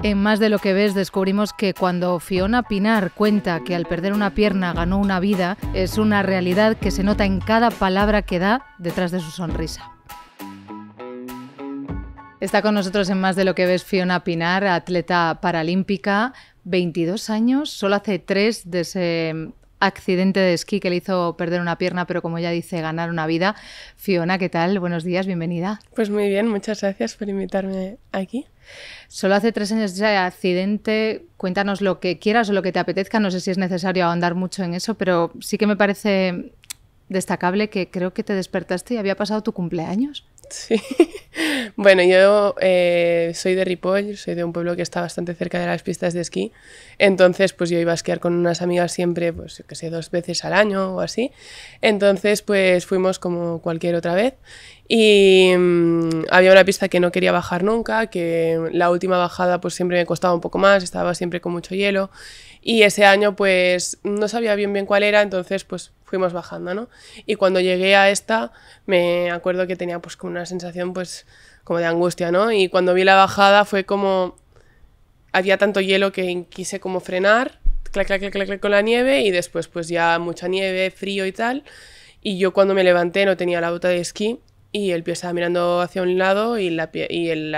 En Más de lo que ves descubrimos que cuando Fiona Pinar cuenta que al perder una pierna ganó una vida, es una realidad que se nota en cada palabra que da detrás de su sonrisa. Está con nosotros en Más de lo que ves Fiona Pinar, atleta paralímpica, 22 años, solo hace 3 de ese accidente de esquí que le hizo perder una pierna, pero como ella dice, ganar una vida. Fiona, ¿qué tal? Buenos días, bienvenida. Pues muy bien, muchas gracias por invitarme aquí. Solo hace 3 años de ese accidente, cuéntanos lo que quieras o lo que te apetezca, no sé si es necesario ahondar mucho en eso, pero sí que me parece destacable que creo que te despertaste y había pasado tu cumpleaños. Sí, bueno, yo soy de Ripoll, soy de un pueblo que está bastante cerca de las pistas de esquí, entonces pues yo iba a esquiar con unas amigas siempre, pues yo que sé, 2 veces al año o así, entonces pues fuimos como cualquier otra vez y había una pista que no quería bajar nunca, que la última bajada pues siempre me costaba un poco más, estaba siempre con mucho hielo y ese año pues no sabía bien cuál era, entonces pues fuimos bajando, ¿no? Y cuando llegué a esta me acuerdo que tenía pues como una sensación pues como de angustia, ¿no? Y cuando vi la bajada fue como había tanto hielo que quise como frenar, clac, clac, clac, clac, clac con la nieve y después pues ya mucha nieve, frío y tal. Y yo cuando me levanté no tenía la bota de esquí y el pie estaba mirando hacia un lado y la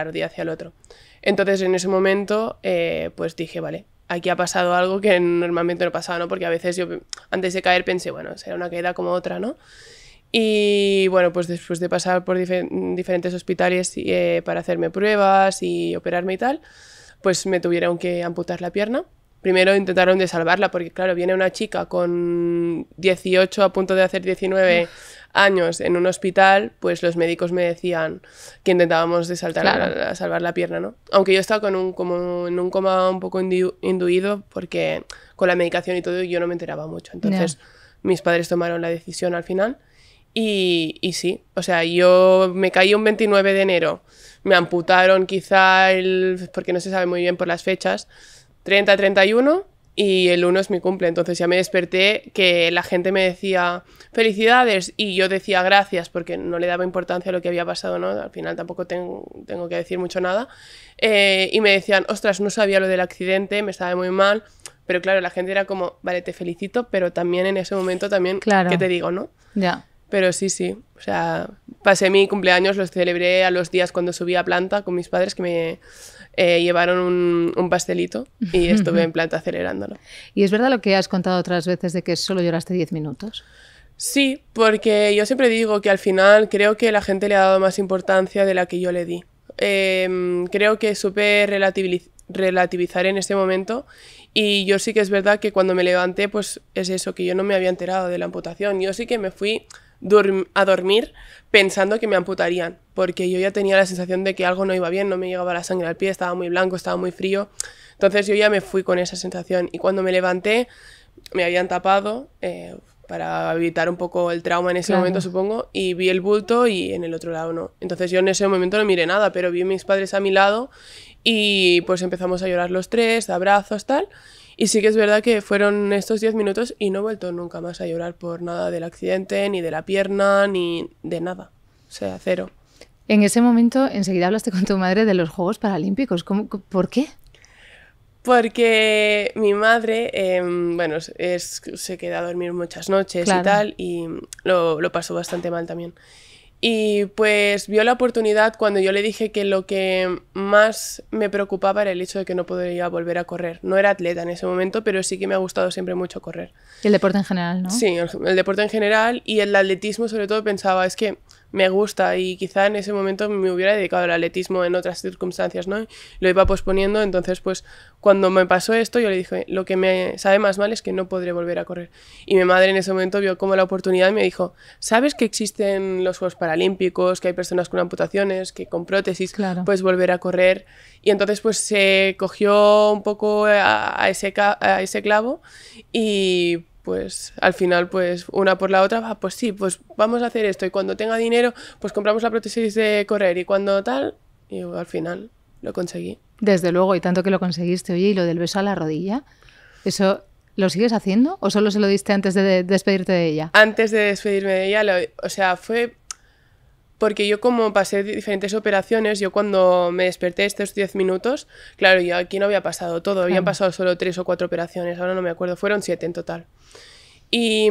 rodilla hacia el otro. Entonces en ese momento pues dije, vale, aquí ha pasado algo que normalmente no pasaba, ¿no? Porque a veces yo antes de caer pensé, bueno, será una caída como otra, ¿no? Y bueno, pues después de pasar por diferentes hospitales para hacerme pruebas y operarme y tal, pues me tuvieron que amputar la pierna. Primero intentaron de salvarla porque, claro, viene una chica con 18 a punto de hacer 19 años en un hospital, pues los médicos me decían que intentábamos de a salvar la pierna, ¿no? Aunque yo estaba como en un coma un poco induido porque con la medicación y todo yo no me enteraba mucho. Entonces mis padres tomaron la decisión al final y sí, o sea, yo me caí un 29 de enero, me amputaron quizá porque no se sabe muy bien por las fechas, 30-31 y el 1 es mi cumple, entonces ya me desperté que la gente me decía felicidades y yo decía gracias porque no le daba importancia a lo que había pasado, ¿no? Al final tampoco tengo que decir mucho nada y me decían, ostras, no sabía lo del accidente, me estaba muy mal, pero claro, la gente era como, vale, te felicito, pero también en ese momento también, claro, ¿qué te digo, no? Ya. Pero sí, o sea, pasé mi cumpleaños, los celebré a los días cuando subí a planta con mis padres que me llevaron un pastelito y estuve en planta celebrándolo. ¿Y es verdad lo que has contado otras veces de que solo lloraste 10 minutos? Sí, porque yo siempre digo que al final creo que la gente le ha dado más importancia de la que yo le di. Creo que supe relativizar en ese momento y yo sí que es verdad que cuando me levanté pues es eso, que yo no me había enterado de la amputación. Yo sí que me fui a dormir pensando que me amputarían, porque yo ya tenía la sensación de que algo no iba bien, no me llegaba la sangre al pie, estaba muy blanco, estaba muy frío, entonces yo ya me fui con esa sensación y cuando me levanté me habían tapado para evitar un poco el trauma en ese momento, supongo, y vi el bulto y en el otro lado no, entonces yo en ese momento no miré nada, pero vi a mis padres a mi lado y pues empezamos a llorar los 3, de abrazos, tal. Y sí que es verdad que fueron estos 10 minutos y no he vuelto nunca más a llorar por nada del accidente, ni de la pierna, ni de nada. O sea, cero. En ese momento, enseguida hablaste con tu madre de los Juegos Paralímpicos. ¿Por qué? Porque mi madre, bueno, se queda a dormir muchas noches y tal, y lo pasó bastante mal también. Y pues vio la oportunidad cuando yo le dije que lo que más me preocupaba era el hecho de que no podría volver a correr. No era atleta en ese momento, pero sí que me ha gustado siempre mucho correr. Y el deporte en general, ¿no? Sí, el deporte en general y el atletismo sobre todo pensaba, es que me gusta y quizá en ese momento me hubiera dedicado al atletismo en otras circunstancias, ¿no? Lo iba posponiendo, entonces pues cuando me pasó esto yo le dije, lo que me sabe más mal es que no podré volver a correr. Y mi madre en ese momento vio como la oportunidad y me dijo, ¿sabes que existen los Juegos Paralímpicos, que hay personas con amputaciones, que con prótesis puedes volver a correr? Y entonces pues se cogió un poco a ese clavo y pues al final pues una por la otra, pues sí, pues vamos a hacer esto y cuando tenga dinero pues compramos la prótesis de correr y cuando tal, y al final lo conseguí. Desde luego, y tanto que lo conseguiste. Oye, ¿y lo del beso a la rodilla? ¿Eso lo sigues haciendo o solo se lo diste antes de despedirte de ella? Antes de despedirme de ella, o sea, fue porque yo como pasé diferentes operaciones, yo cuando me desperté estos 10 minutos, claro, yo aquí no había pasado todo, habían pasado solo 3 o 4 operaciones, ahora no me acuerdo, fueron 7 en total. Y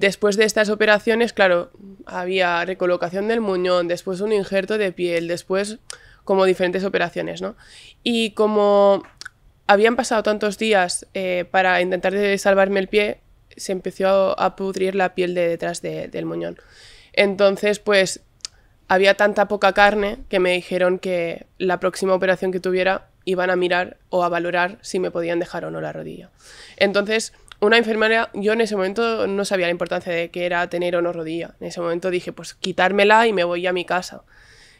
después de estas operaciones, claro, había recolocación del muñón, después un injerto de piel, después como diferentes operaciones, ¿no? Y como habían pasado tantos días para intentar salvarme el pie, se empezó a pudrir la piel de detrás del muñón. Entonces, pues, había tanta poca carne que me dijeron que la próxima operación que tuviera iban a mirar o a valorar si me podían dejar o no la rodilla. Entonces, una enfermera, yo en ese momento no sabía la importancia de qué era tener o no rodilla. En ese momento dije, pues quitármela y me voy a mi casa.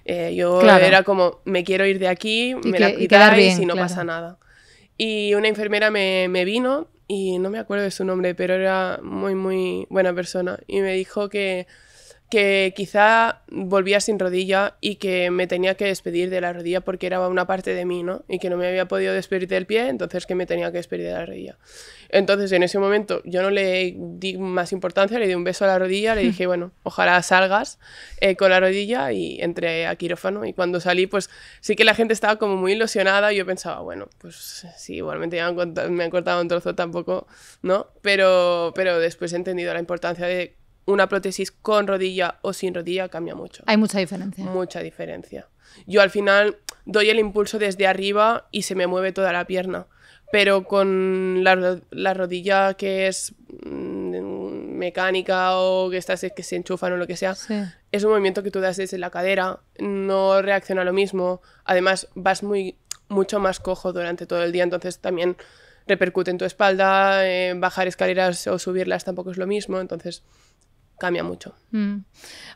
Yo era como, me quiero ir de aquí, me la quitáis y no pasa nada. Y una enfermera me vino, y no me acuerdo de su nombre, pero era muy, muy buena persona. Y me dijo que quizá volvía sin rodilla y que me tenía que despedir de la rodilla porque era una parte de mí, ¿no? Y que no me había podido despedir del pie, entonces que me tenía que despedir de la rodilla. Entonces, en ese momento, yo no le di más importancia, le di un beso a la rodilla, le dije, bueno, ojalá salgas con la rodilla, y entré a quirófano. Y cuando salí, pues sí que la gente estaba como muy ilusionada, y yo pensaba, bueno, pues sí, igualmente ya me han cortado un trozo, tampoco, ¿no? Pero después he entendido la importancia de una prótesis con rodilla o sin rodilla, cambia mucho. Hay mucha diferencia. Mucha diferencia. Yo al final doy el impulso desde arriba y se me mueve toda la pierna, pero con la rodilla que es mecánica o que se enchufan o lo que sea, sí, es un movimiento que tú das desde la cadera, no reacciona lo mismo, además vas mucho más cojo durante todo el día, entonces también repercute en tu espalda, bajar escaleras o subirlas tampoco es lo mismo, entonces cambia mucho.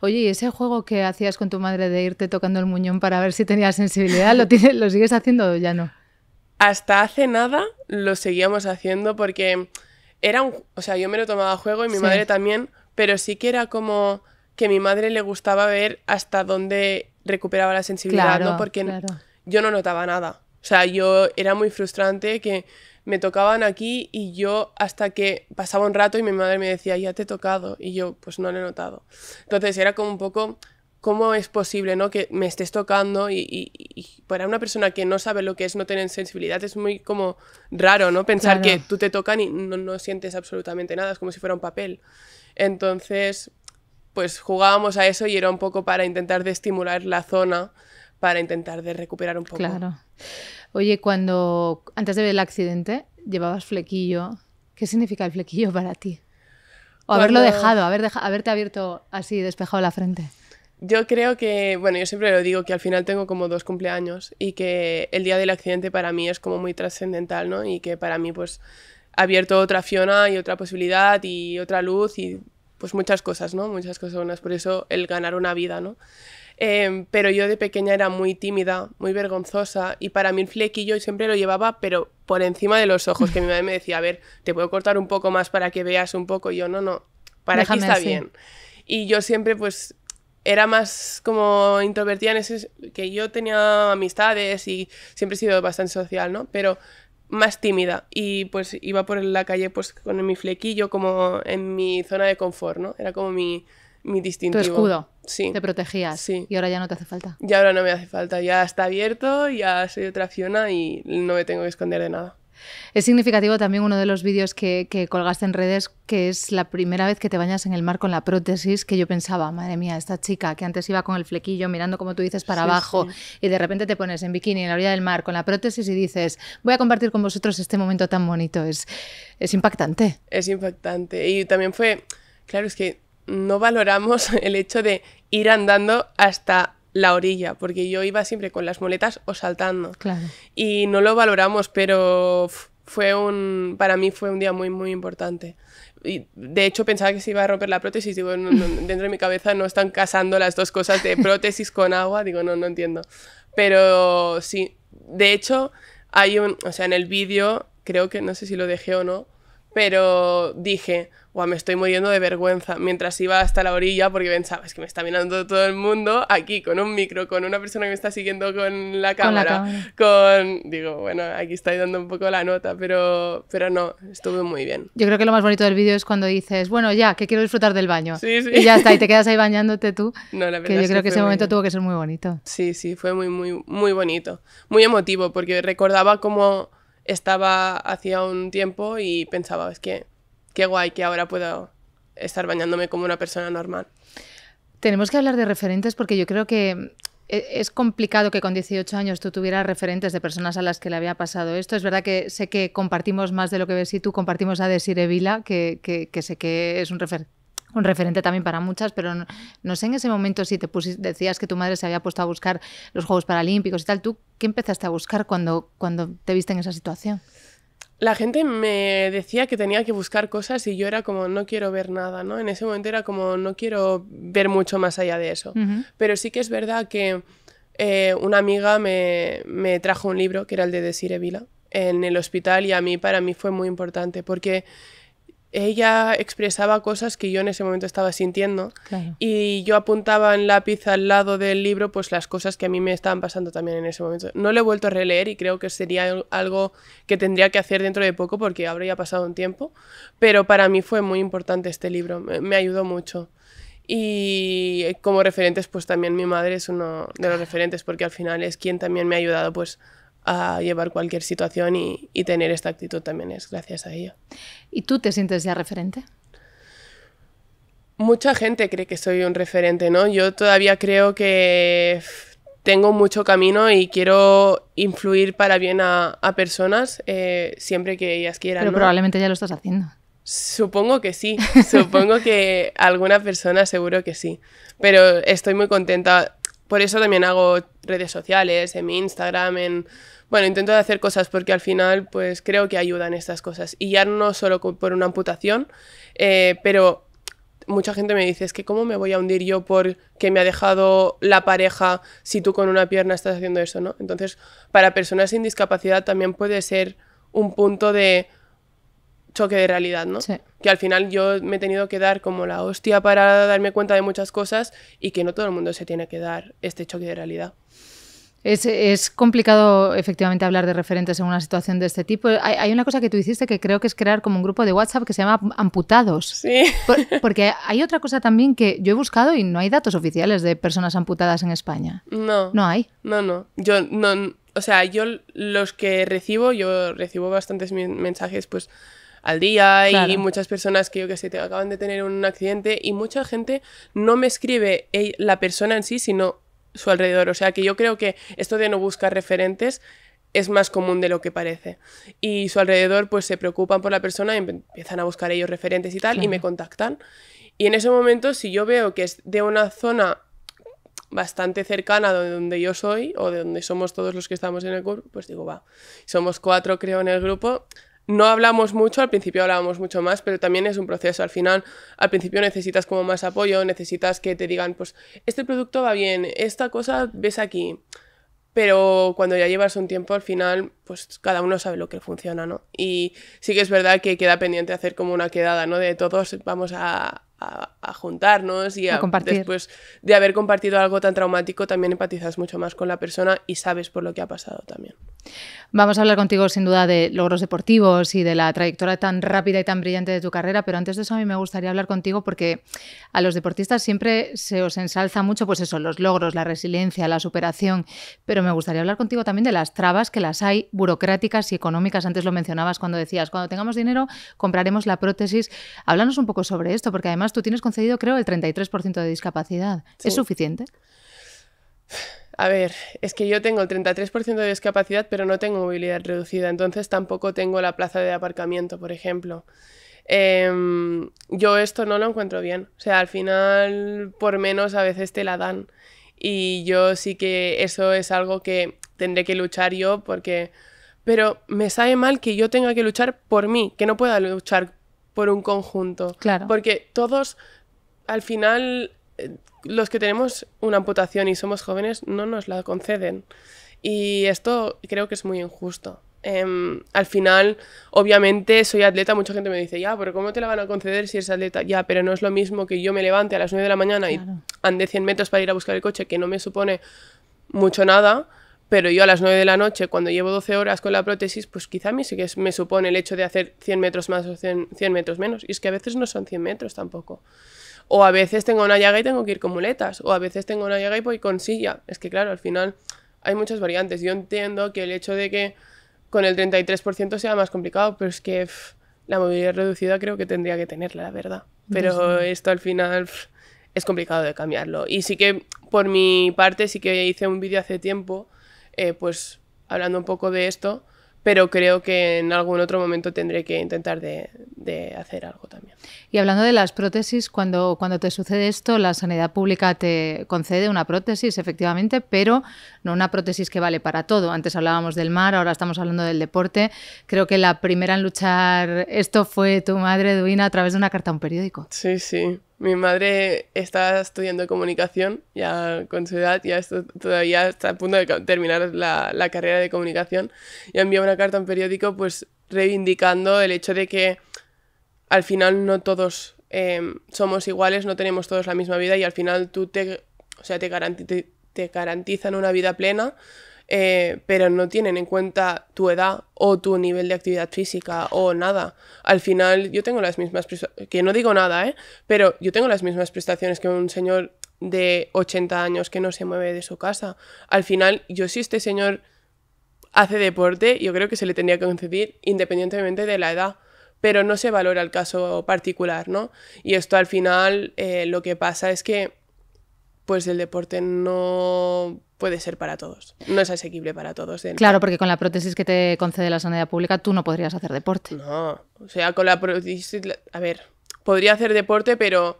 Oye, ¿y ese juego que hacías con tu madre de irte tocando el muñón para ver si tenías sensibilidad, lo sigues haciendo o ya no? Hasta hace nada lo seguíamos haciendo porque o sea, yo me lo tomaba a juego y mi madre también, pero sí que era como que a mi madre le gustaba ver hasta dónde recuperaba la sensibilidad, ¿no? Porque yo no notaba nada. O sea, era muy frustrante que me tocaban aquí y yo hasta que pasaba un rato y mi madre me decía, ya te he tocado, y yo pues no lo he notado. Entonces era como un poco, ¿cómo es posible, ¿no? Que me estés tocando y para una persona que no sabe lo que es no tener sensibilidad es muy como raro, ¿no? Pensar que tú te tocan y no sientes absolutamente nada, es como si fuera un papel. Entonces, pues jugábamos a eso y era un poco para intentar de estimular la zona, para intentar de recuperar un poco. Claro. Oye, antes de ver el accidente, llevabas flequillo. ¿Qué significa el flequillo para ti? O haberlo dejado, haberte abierto así, despejado la frente. Yo creo que, bueno, yo siempre lo digo, que al final tengo como 2 cumpleaños y que el día del accidente para mí es como muy trascendental, ¿no? Y que para mí pues ha abierto otra Fiona y otra posibilidad y otra luz y pues muchas cosas, ¿no? Muchas cosas buenas, por eso el ganar una vida, ¿no? Pero yo de pequeña era muy tímida, muy vergonzosa, y para mí el flequillo siempre lo llevaba, pero por encima de los ojos, que mi madre me decía, a ver, te puedo cortar un poco más para que veas un poco, y yo no, para aquí está bien. Y yo siempre pues era más como introvertida en ese, que yo tenía amistades y siempre he sido bastante social, ¿no? Pero más tímida, y pues iba por la calle pues con mi flequillo como en mi zona de confort, ¿no? Era como mi distintivo. Tu escudo. Sí. Te protegías. Sí. Y ahora ya no te hace falta. Y ahora no me hace falta. Ya está abierto, ya soy otra Fiona y no me tengo que esconder de nada. Es significativo también uno de los vídeos que colgaste en redes, que es la primera vez que te bañas en el mar con la prótesis, que yo pensaba, madre mía, esta chica que antes iba con el flequillo mirando, como tú dices, para abajo, y de repente te pones en bikini en la orilla del mar con la prótesis y dices, voy a compartir con vosotros este momento tan bonito. Es impactante. Es impactante. Y también fue, claro, es que no valoramos el hecho de ir andando hasta la orilla, porque yo iba siempre con las muletas o saltando. Claro. Y no lo valoramos, pero para mí fue un día muy, muy importante. Y de hecho pensaba que se iba a romper la prótesis, digo, dentro de mi cabeza no están casando las dos cosas de prótesis con agua, digo, no entiendo. Pero sí, de hecho, o sea, en el vídeo, creo que, no sé si lo dejé o no, pero dije, guau, me estoy muriendo de vergüenza, mientras iba hasta la orilla porque pensaba, es que me está mirando todo el mundo aquí con un micro, con una persona que me está siguiendo con la cámara, digo, bueno, aquí estoy dando un poco la nota, pero no, estuve muy bien. Yo creo que lo más bonito del vídeo es cuando dices, bueno, ya, que quiero disfrutar del baño. Sí, sí. Y ya está, y te quedas ahí bañándote tú. No, la verdad que yo creo que ese momento bien. tuvo que ser muy bonito. Sí, sí, fue muy, muy, muy bonito. Muy emotivo, porque recordaba cómo estaba hacía un tiempo y pensaba, es que qué guay que ahora puedo estar bañándome como una persona normal. Tenemos que hablar de referentes porque yo creo que es complicado que con 18 años tú tuvieras referentes de personas a las que le había pasado esto. Es verdad que sé que compartimos más de lo que ves y tú compartimos a Desiree Vila, que sé que es un referente también para muchas, pero no sé en ese momento si decías que tu madre se había puesto a buscar los Juegos Paralímpicos y tal. ¿Tú qué empezaste a buscar cuando te viste en esa situación? La gente me decía que tenía que buscar cosas y yo era como, no quiero ver nada, ¿no? En ese momento era como, no quiero ver mucho más allá de eso. Pero sí que es verdad que una amiga me trajo un libro, que era el de Desiree Vila, en el hospital, y para mí fue muy importante, porque ella expresaba cosas que yo en ese momento estaba sintiendo, claro. Y yo apuntaba en lápiz al lado del libro pues las cosas que a mí me estaban pasando también en ese momento. No lo he vuelto a releer y creo que sería algo que tendría que hacer dentro de poco porque habrá ya pasado un tiempo, pero para mí fue muy importante este libro, me ayudó mucho. Y como referentes pues también mi madre es uno de los referentes porque al final es quien también me ha ayudado pues a llevar cualquier situación y tener esta actitud también es gracias a ella. ¿Y tú te sientes ya referente? Mucha gente cree que soy un referente, ¿no? Yo todavía creo que tengo mucho camino y quiero influir para bien a personas siempre que ellas quieran, pero ¿no? Probablemente ya lo estás haciendo. Supongo que sí, supongo que alguna persona seguro que sí, pero estoy muy contenta. Por eso también hago redes sociales, en mi Instagram, bueno, intento hacer cosas porque al final pues creo que ayudan estas cosas. Y ya no solo por una amputación, pero mucha gente me dice, es que ¿cómo me voy a hundir yo porque me ha dejado la pareja si tú con una pierna estás haciendo eso, ¿no? Entonces, para personas sin discapacidad también puede ser un punto de choque de realidad, ¿no? Sí. Que al final yo me he tenido que dar como la hostia para darme cuenta de muchas cosas y que no todo el mundo se tiene que dar este choque de realidad. Es complicado efectivamente hablar de referentes en una situación de este tipo. Hay una cosa que tú hiciste que creo que es crear como un grupo de WhatsApp que se llama Amputados. Sí. Porque hay otra cosa también que yo he buscado y no hay datos oficiales de personas amputadas en España. No. ¿No hay? No. Yo no, o sea, yo los que recibo bastantes mensajes pues al día, claro. Y muchas personas que yo que sé, acaban de tener un accidente y mucha gente no me escribe la persona en sí, sino su alrededor. O sea que yo creo que esto de no buscar referentes es más común de lo que parece. Y su alrededor pues se preocupan por la persona y empiezan a buscar ellos referentes y tal, claro. Y me contactan. Y en ese momento, si yo veo que es de una zona bastante cercana de donde yo soy o de donde somos todos los que estamos en el grupo, pues digo, va, somos 4 creo en el grupo. No hablamos mucho, al principio hablábamos mucho más, pero también es un proceso. Al final, al principio necesitas como más apoyo, necesitas que te digan, pues, este producto va bien, esta cosa ves aquí. Pero cuando ya llevas un tiempo, al final, pues cada uno sabe lo que funciona, ¿no? Y sí que es verdad que queda pendiente hacer como una quedada, ¿no? De todos vamos a juntarnos y después de haber compartido algo tan traumático también empatizas mucho más con la persona y sabes por lo que ha pasado también. Vamos a hablar contigo sin duda de logros deportivos y de la trayectoria tan rápida y tan brillante de tu carrera, pero antes de eso a mí me gustaría hablar contigo porque a los deportistas siempre se os ensalza mucho pues eso, los logros, la resiliencia, la superación, pero me gustaría hablar contigo también de las trabas que las hay burocráticas y económicas. Antes lo mencionabas cuando decías, cuando tengamos dinero compraremos la prótesis. Háblanos un poco sobre esto, porque además tú tienes concedido, creo, el 33% de discapacidad. Sí. ¿Es suficiente? A ver, es que yo tengo el 33% de discapacidad, pero no tengo movilidad reducida, entonces tampoco tengo la plaza de aparcamiento, por ejemplo. Yo esto no lo encuentro bien. O sea, al final, por menos a veces te la dan. Y yo sí que eso es algo que tendré que luchar yo, pero me sabe mal que yo tenga que luchar por mí, que no pueda luchar por un conjunto. Claro. Porque todos, al final, los que tenemos una amputación y somos jóvenes, no nos la conceden. Y esto creo que es muy injusto. al final, obviamente, soy atleta, mucha gente me dice, ya, pero ¿cómo te la van a conceder si eres atleta? Ya, pero no es lo mismo que yo me levante a las 9 de la mañana y ande 100 metros para ir a buscar el coche, que no me supone mucho nada, pero yo a las 9 de la noche, cuando llevo 12 horas con la prótesis, pues quizá a mí sí que me supone el hecho de hacer 100 metros más o 100 metros menos. Y es que a veces no son 100 metros tampoco. O a veces tengo una llaga y tengo que ir con muletas. O a veces tengo una llaga y voy con silla. Es que claro, al final hay muchas variantes. Yo entiendo que el hecho de que con el 33% sea más complicado, pero es que la movilidad reducida creo que tendría que tenerla, la verdad. Pero esto al final es complicado de cambiarlo. Y sí que por mi parte sí que hice un vídeo hace tiempo, pues hablando un poco de esto, pero creo que en algún otro momento tendré que intentar de hacer algo también. Y hablando de las prótesis, cuando te sucede esto, la sanidad pública te concede una prótesis, efectivamente, pero no una prótesis que vale para todo. Antes hablábamos del mar, ahora estamos hablando del deporte. Creo que la primera en luchar esto fue tu madre, Edwina, a través de una carta a un periódico. Sí, sí. Mi madre está estudiando comunicación, ya con su edad, todavía está a punto de terminar la carrera de comunicación, y envió una carta a un periódico pues reivindicando el hecho de que al final no todos somos iguales, no tenemos todos la misma vida, y al final te garantizan una vida plena, pero no tienen en cuenta tu edad o tu nivel de actividad física o nada. Al final yo tengo las mismas que no digo nada, pero yo tengo las mismas prestaciones que un señor de 80 años que no se mueve de su casa. Al final, yo si este señor hace deporte, yo creo que se le tendría que conceder independientemente de la edad, pero no se valora el caso particular, ¿no? Y esto al final lo que pasa es que pues el deporte no puede ser para todos, no es asequible para todos. Claro, porque con la prótesis que te concede la sanidad pública tú no podrías hacer deporte. No, o sea, con la prótesis, a ver, podría hacer deporte, pero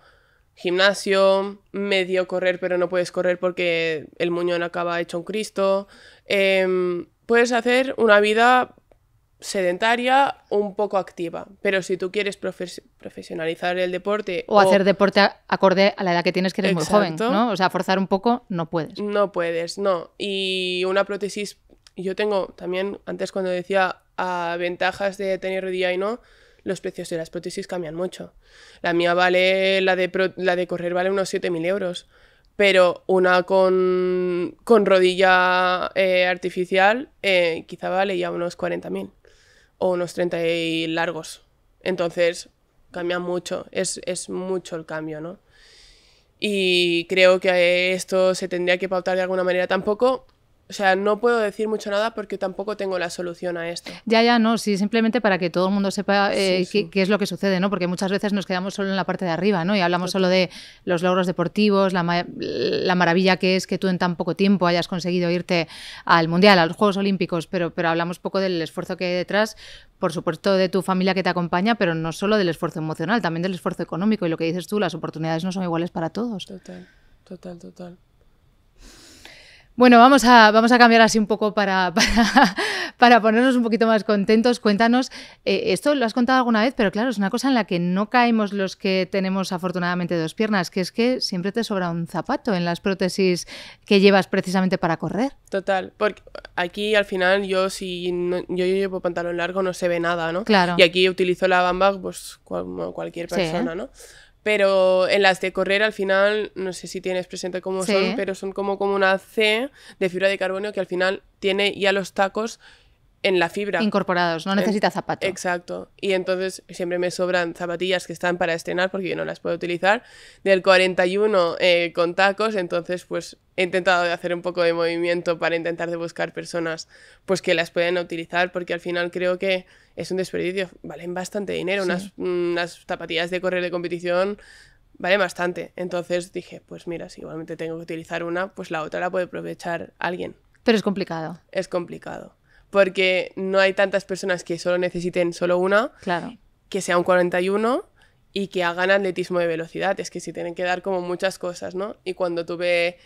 gimnasio, medio correr, pero no puedes correr porque el muñón acaba hecho un Cristo. Puedes hacer una vida sedentaria o un poco activa, pero si tú quieres profesionalizar el deporte o hacer deporte acorde a la edad que tienes, que eres exacto, muy joven, ¿no? O sea, forzar un poco no puedes. No puedes, no. Y una prótesis, yo tengo también, antes cuando decía ventajas de tener rodilla y no, los precios de las prótesis cambian mucho. La mía vale, la de correr vale unos 7.000 euros, pero una con rodilla artificial quizá vale ya unos 40.000 o unos 30 y largos. Entonces cambia mucho, es mucho el cambio, ¿no? Y creo que esto se tendría que pautar de alguna manera. Tampoco, o sea, no puedo decir mucho nada porque tampoco tengo la solución a esto. Ya, no, sí, simplemente para que todo el mundo sepa qué es lo que sucede, ¿no? Porque muchas veces nos quedamos solo en la parte de arriba, ¿no? Y hablamos solo de los logros deportivos, la maravilla que es que tú en tan poco tiempo hayas conseguido irte al Mundial, a los Juegos Olímpicos, pero hablamos poco del esfuerzo que hay detrás, por supuesto de tu familia que te acompaña, pero no solo del esfuerzo emocional, también del esfuerzo económico. Y lo que dices tú, las oportunidades no son iguales para todos. Total. Bueno, vamos a cambiar así un poco para ponernos un poquito más contentos. Cuéntanos, esto lo has contado alguna vez, pero claro, es una cosa en la que no caemos los que tenemos afortunadamente dos piernas, que es que siempre te sobra un zapato en las prótesis que llevas precisamente para correr. Total, porque aquí al final yo llevo pantalón largo no se ve nada, ¿no? Claro. Y aquí utilizo la bamba pues como cualquier persona, ¿no? Pero en las de correr al final, no sé si tienes presente cómo son, pero son como una C de fibra de carbono que al final tiene ya los tacos en la fibra. Incorporados, no necesita zapato. Exacto. Y entonces siempre me sobran zapatillas que están para estrenar porque yo no las puedo utilizar. Del 41 con tacos, entonces pues he intentado hacer un poco de movimiento para intentar de buscar personas pues que las puedan utilizar, porque al final creo que es un desperdicio. Valen bastante dinero. Unas zapatillas de correr de competición valen bastante. Entonces dije, pues mira, si igualmente tengo que utilizar una, pues la otra la puede aprovechar alguien. Pero es complicado. Es complicado. Porque no hay tantas personas que solo necesiten solo una, claro, que sea un 41 y que hagan atletismo de velocidad. Es que sí tienen que dar como muchas cosas, ¿no? Y cuando tuve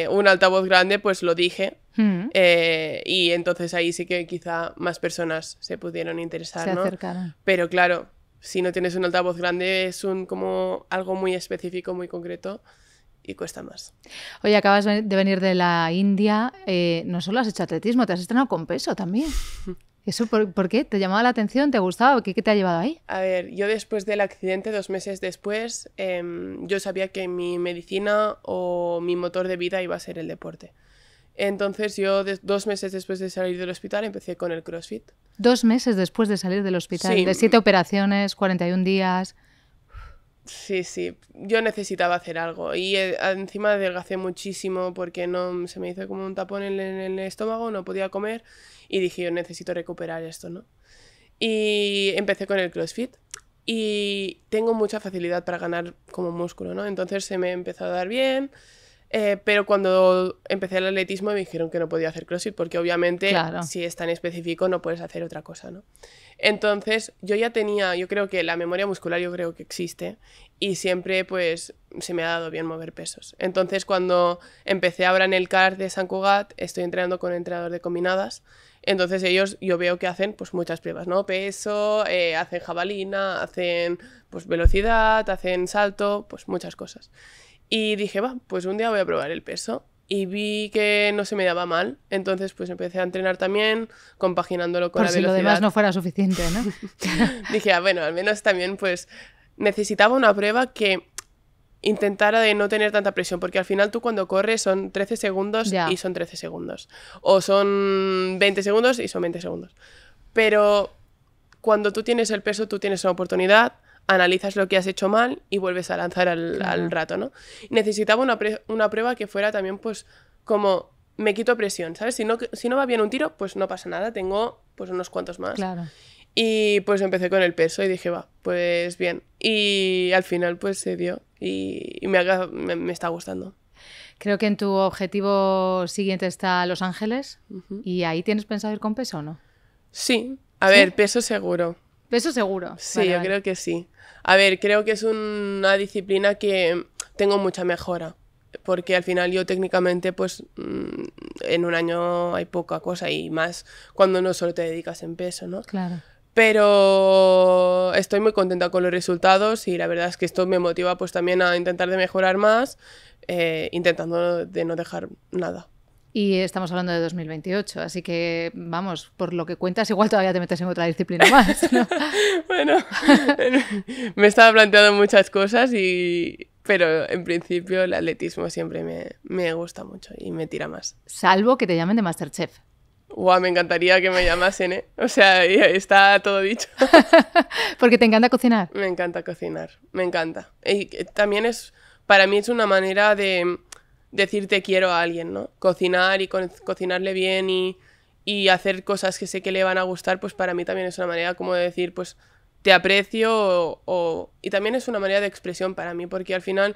un altavoz grande, pues lo dije. Y entonces ahí sí que quizá más personas se pudieron interesar, ¿no? Se acercaron. Pero claro, si no tienes un altavoz grande es como algo muy específico, muy concreto. Y cuesta más. Oye, acabas de venir de la India, no solo has hecho atletismo, te has estrenado con peso también. ¿Eso por qué? ¿Te llamaba la atención? ¿Te gustaba? ¿Qué te ha llevado ahí? A ver, yo después del accidente, 2 meses después, yo sabía que mi medicina o mi motor de vida iba a ser el deporte. Entonces yo 2 meses después de salir del hospital empecé con el CrossFit. 2 meses después de salir del hospital, Sí. de 7 operaciones, 41 días... Sí, yo necesitaba hacer algo y encima adelgacé muchísimo porque no se me hizo como un tapón en el estómago, no podía comer y dije yo necesito recuperar esto, ¿no? Y empecé con el CrossFit y tengo mucha facilidad para ganar como músculo, ¿no? Entonces se me empezó a dar bien, pero cuando empecé el atletismo me dijeron que no podía hacer CrossFit porque obviamente Claro. si es tan específico no puedes hacer otra cosa, ¿no? Entonces yo ya tenía, yo creo que la memoria muscular yo creo que existe y siempre pues se me ha dado bien mover pesos. Entonces cuando empecé ahora en el CAR de Sant Cugat estoy entrenando con un entrenador de combinadas. Entonces ellos, yo veo que hacen pues muchas pruebas, ¿no? Peso, hacen jabalina, hacen pues velocidad, hacen salto, pues muchas cosas. Y dije, va, pues un día voy a probar el peso. Y vi que no se me daba mal, entonces pues empecé a entrenar también, compaginándolo con Por la si velocidad. lo demás no fuera suficiente, ¿no? Dije, bueno, al menos también pues necesitaba una prueba que intentara de no tener tanta presión, porque al final tú cuando corres son 13 segundos Ya. y son 13 segundos. O son 20 segundos y son 20 segundos. Pero cuando tú tienes el peso, tú tienes una oportunidad, analizas lo que has hecho mal y vuelves a lanzar al rato, ¿no? Necesitaba una prueba que fuera también, pues, como me quito presión, ¿sabes? Si no va bien un tiro, pues no pasa nada, tengo pues unos cuantos más. Claro. Y pues empecé con el peso y dije, va, pues bien. Y al final pues se dio y me está gustando. Creo que en tu objetivo siguiente está Los Ángeles. ¿Y ahí tienes pensado ir con peso o no? Sí, a ¿Sí? ver, peso seguro. Peso seguro. Sí, Vale, yo vale. creo que sí. A ver, creo que es una disciplina que tengo mucha mejora, porque al final yo técnicamente, pues en un año hay poca cosa y más cuando no solo te dedicas en peso, ¿no? Claro. Pero estoy muy contenta con los resultados y la verdad es que esto me motiva pues también a intentar de mejorar más, intentando de no dejar nada. Y estamos hablando de 2028, así que, vamos, por lo que cuentas, igual todavía te metes en otra disciplina más, ¿no? Bueno, me estaba planteando muchas cosas, pero en principio el atletismo siempre me gusta mucho y me tira más. Salvo que te llamen de Masterchef. Guau, me encantaría que me llamasen, ¿eh? O sea, está todo dicho. Porque te encanta cocinar. Me encanta cocinar, me encanta. Y también para mí es una manera de decir te quiero a alguien, ¿no? Cocinar y cocinarle bien y hacer cosas que sé que le van a gustar, pues para mí también es una manera como de decir, pues te aprecio y también es una manera de expresión para mí, porque al final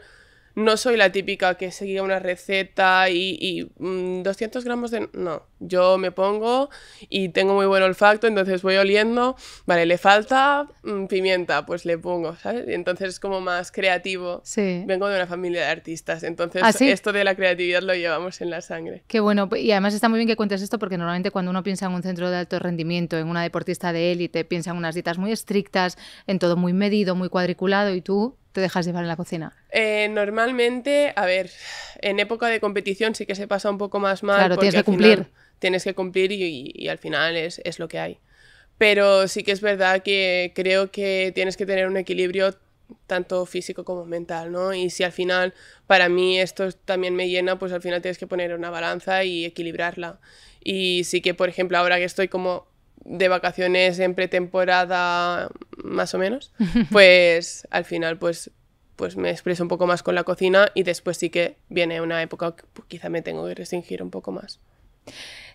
no soy la típica que seguía una receta y 200 gramos de... No, yo me pongo y tengo muy buen olfacto, entonces voy oliendo, vale, le falta pimienta, pues le pongo, ¿sabes? Y entonces es como más creativo. Sí. Vengo de una familia de artistas, entonces ¿Ah, sí? esto de la creatividad lo llevamos en la sangre. Qué bueno, y además está muy bien que cuentes esto porque normalmente cuando uno piensa en un centro de alto rendimiento, en una deportista de élite, piensa en unas dietas muy estrictas, en todo muy medido, muy cuadriculado y tú te dejas llevar en la cocina. Normalmente, a ver, en época de competición sí que se pasa un poco más mal. Claro, porque tienes que cumplir. Tienes que cumplir y al final es lo que hay. Pero sí que es verdad que creo que tienes que tener un equilibrio tanto físico como mental, ¿no? Y si al final para mí esto también me llena, pues al final tienes que poner una balanza y equilibrarla. Y sí que, por ejemplo, ahora que estoy como de vacaciones en pretemporada, más o menos, pues al final pues me expreso un poco más con la cocina y después sí que viene una época que quizá me tengo que restringir un poco más.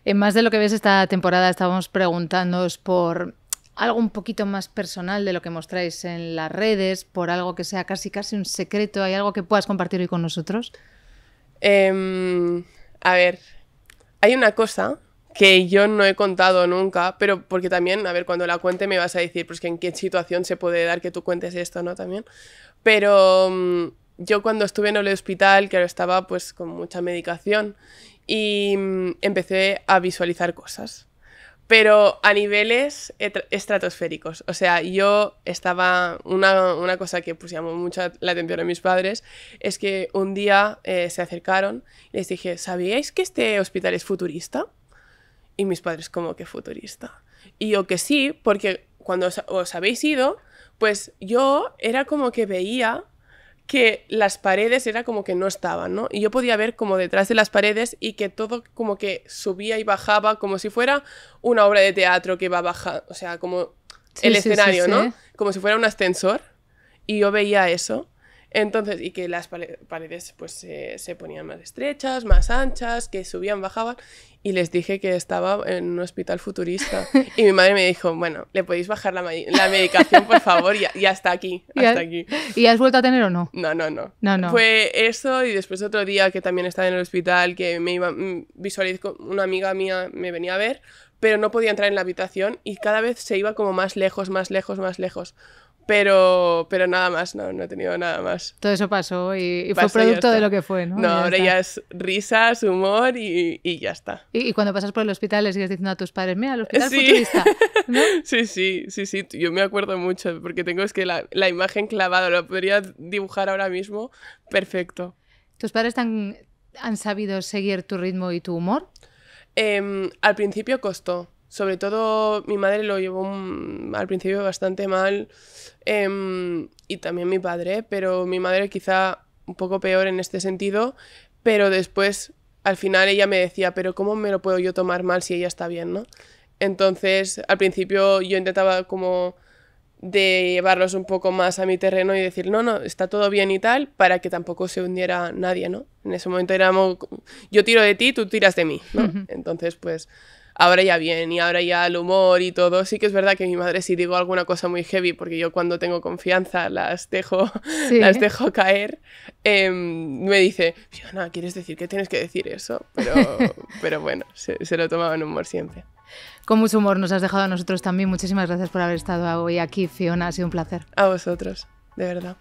En más de lo que ves esta temporada estábamos preguntándoos por algo un poquito más personal de lo que mostráis en las redes, por algo que sea casi un secreto. ¿Hay algo que puedas compartir hoy con nosotros? A ver, hay una cosa que yo no he contado nunca, pero porque también, a ver, cuando la cuente me vas a decir, pues que en qué situación se puede dar que tú cuentes esto, ¿no? También. Pero yo cuando estuve en el hospital, claro, estaba pues con mucha medicación y empecé a visualizar cosas, pero a niveles estratosféricos. O sea, yo estaba... Una cosa que pues llamó mucho la atención a mis padres es que un día se acercaron y les dije, ¿sabíais que este hospital es futurista? Y mis padres, ¿cómo que futurista? Y yo que sí, porque cuando os habéis ido, pues yo era como que veía que las paredes era como que no estaban, ¿no? Y yo podía ver como detrás de las paredes y que todo como que subía y bajaba como si fuera una obra de teatro que va bajando, o sea, como el escenario, ¿no? Como si fuera un ascensor. Y yo veía eso. Entonces, y que las paredes pues se ponían más estrechas, más anchas, que subían, bajaban. Y les dije que estaba en un hospital futurista. Y mi madre me dijo, bueno, ¿le podéis bajar la medicación, por favor? Y hasta aquí, hasta aquí. ¿Y has vuelto a tener o no? No. Fue eso y después otro día que también estaba en el hospital, que me iba, visualizó, una amiga mía me venía a ver, pero no podía entrar en la habitación y cada vez se iba como más lejos, más lejos, más lejos. Pero nada más, no he tenido nada más. Todo eso pasó y fue producto de lo que fue, ¿no? No, ahora ya es risas, humor y ya está. Y cuando pasas por el hospital le sigues diciendo a tus padres, mira, el hospital futurista, ¿no? Sí, yo me acuerdo mucho porque tengo es que la imagen clavada, lo podría dibujar ahora mismo, perfecto. ¿Tus padres han sabido seguir tu ritmo y tu humor? Al principio costó. Sobre todo mi madre lo llevó al principio bastante mal y también mi padre, pero mi madre quizá un poco peor en este sentido, pero después al final ella me decía, pero ¿cómo me lo puedo yo tomar mal si ella está bien, ¿no? Entonces al principio yo intentaba como de llevarlos un poco más a mi terreno y decir, no, está todo bien y tal, para que tampoco se hundiera nadie, ¿no? En ese momento éramos, yo tiro de ti, tú tiras de mí, ¿no? Entonces pues... Ahora ya bien, y ahora ya el humor y todo. Sí que es verdad que mi madre, si digo alguna cosa muy heavy, porque yo cuando tengo confianza las dejo caer, me dice, Fiona, ¿quieres decir que tienes que decir eso? Pero bueno, se lo tomaba en humor siempre. Con mucho humor nos has dejado a nosotros también. Muchísimas gracias por haber estado hoy aquí, Fiona. Ha sido un placer. A vosotros, de verdad.